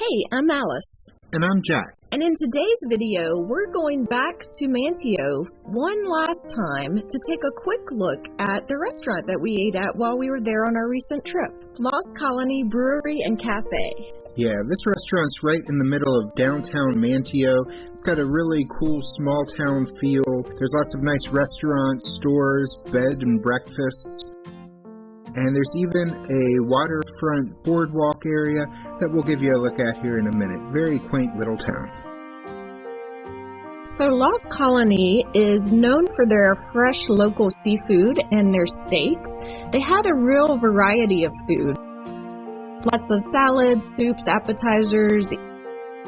Hey, I'm Alice. And I'm Jack. And in today's video, we're going back to Manteo one last time to take a quick look at the restaurant that we ate at while we were there on our recent trip. Colony Brewery and Cafe. Yeah, this restaurant's right in the middle of downtown Manteo. It's got a really cool small town feel. There's lots of nice restaurants, stores, bed and breakfasts. And there's even a waterfront boardwalk area that we'll give you a look at here in a minute. Very quaint little town. So Lost Colony is known for their fresh local seafood and their steaks. They had a real variety of food. Lots of salads, soups, appetizers,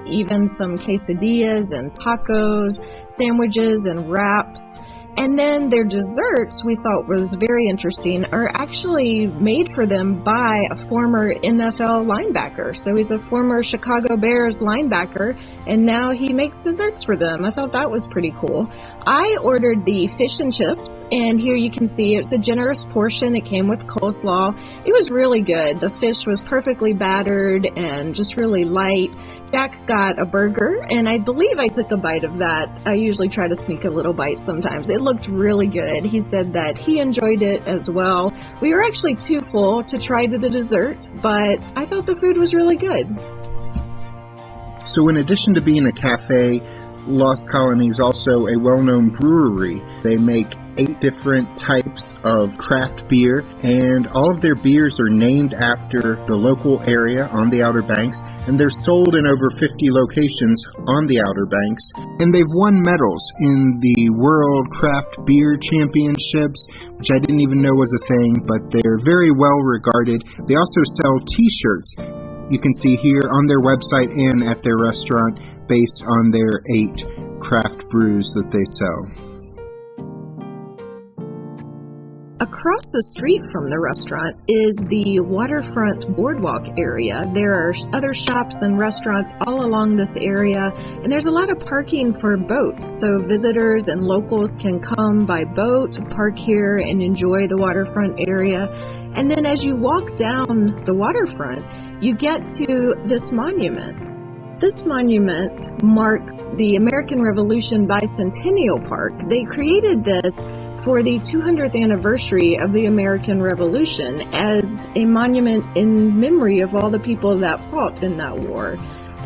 even some quesadillas and tacos, sandwiches and wraps. And then their desserts, we thought was very interesting, are actually made for them by a former NFL linebacker. So he's a former Chicago Bears linebacker, and now he makes desserts for them. I thought that was pretty cool. I ordered the fish and chips, and here you can see it's a generous portion. It came with coleslaw. It was really good. The fish was perfectly battered and just really light. Jack got a burger, and I believe I took a bite of that. I usually try to sneak a little bite sometimes. It looked really good. He said that he enjoyed it as well. We were actually too full to try the dessert, but I thought the food was really good. So in addition to being a cafe, Lost Colony is also a well-known brewery. They make 8 different types of craft beer, and all of their beers are named after the local area on the Outer Banks, and they're sold in over 50 locations on the Outer Banks. And they've won medals in the World Craft Beer Championships, which I didn't even know was a thing, but they're very well regarded. They also sell t-shirts. You can see here on their website and at their restaurant based on their 8 craft brews that they sell. Across the street from the restaurant is the Waterfront boardwalk area. There are other shops and restaurants all along this area, and there's a lot of parking for boats, so visitors and locals can come by boat, park here, and enjoy the waterfront area. And then as you walk down the waterfront, you get to this monument. This monument marks the American Revolution Bicentennial Park. They created this for the 200th anniversary of the American Revolution as a monument in memory of all the people that fought in that war.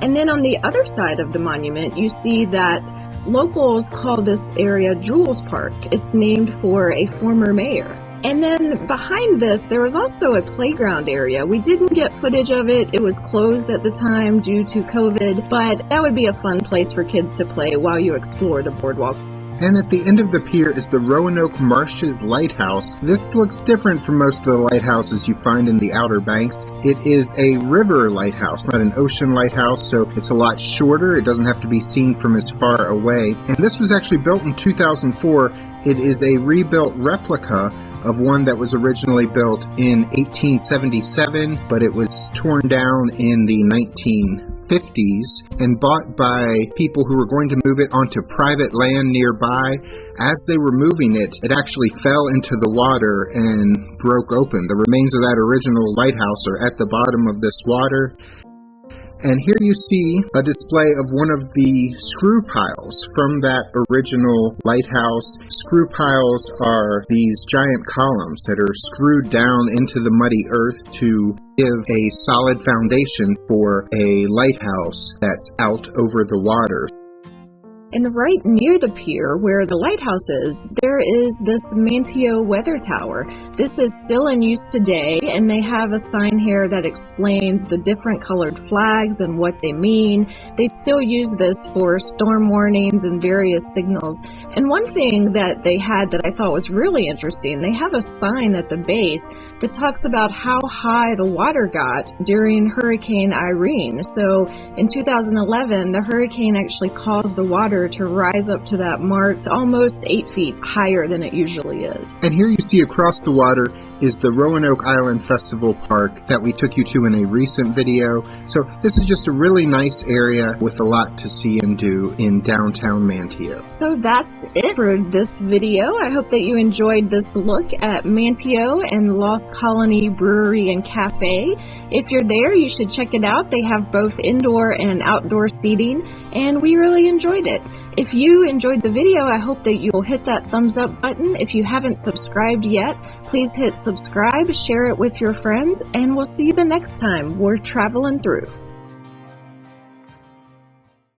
And then on the other side of the monument, you see that locals call this area Jules Park. It's named for a former mayor. And then behind this, there was also a playground area. We didn't get footage of it. It was closed at the time due to COVID, but that would be a fun place for kids to play while you explore the boardwalk. And at the end of the pier is the Roanoke Marsh's Lighthouse. This looks different from most of the lighthouses you find in the Outer Banks. It is a river lighthouse, not an ocean lighthouse, so it's a lot shorter. It doesn't have to be seen from as far away. And this was actually built in 2004. It is a rebuilt replica of one that was originally built in 1877, but it was torn down in the 1950s and bought by people who were going to move it onto private land nearby. As they were moving it, it actually fell into the water and broke open. The remains of that original lighthouse are at the bottom of this water. And here you see a display of one of the screw piles from that original lighthouse. Screw piles are these giant columns that are screwed down into the muddy earth to give a solid foundation for a lighthouse that's out over the water. And right near the pier where the lighthouse is, there is this Manteo weather tower. This is still in use today, and they have a sign here that explains the different colored flags and what they mean. They still use this for storm warnings and various signals. And one thing that they had that I thought was really interesting, they have a sign at the base that talks about how high the water got during Hurricane Irene. So in 2011, the hurricane actually caused the water water to rise up to that mark. It's almost 8 feet higher than it usually is. And here you see across the water is the Roanoke Island Festival Park that we took you to in a recent video. So this is just a really nice area with a lot to see and do in downtown Manteo. So that's it for this video. I hope that you enjoyed this look at Manteo and Lost Colony Brewery and Cafe. If you're there, you should check it out. They have both indoor and outdoor seating, and we really enjoyed it. If you enjoyed the video, I hope that you'll hit that thumbs up button. If you haven't subscribed yet, please hit subscribe, share it with your friends, and we'll see you the next time we're traveling through.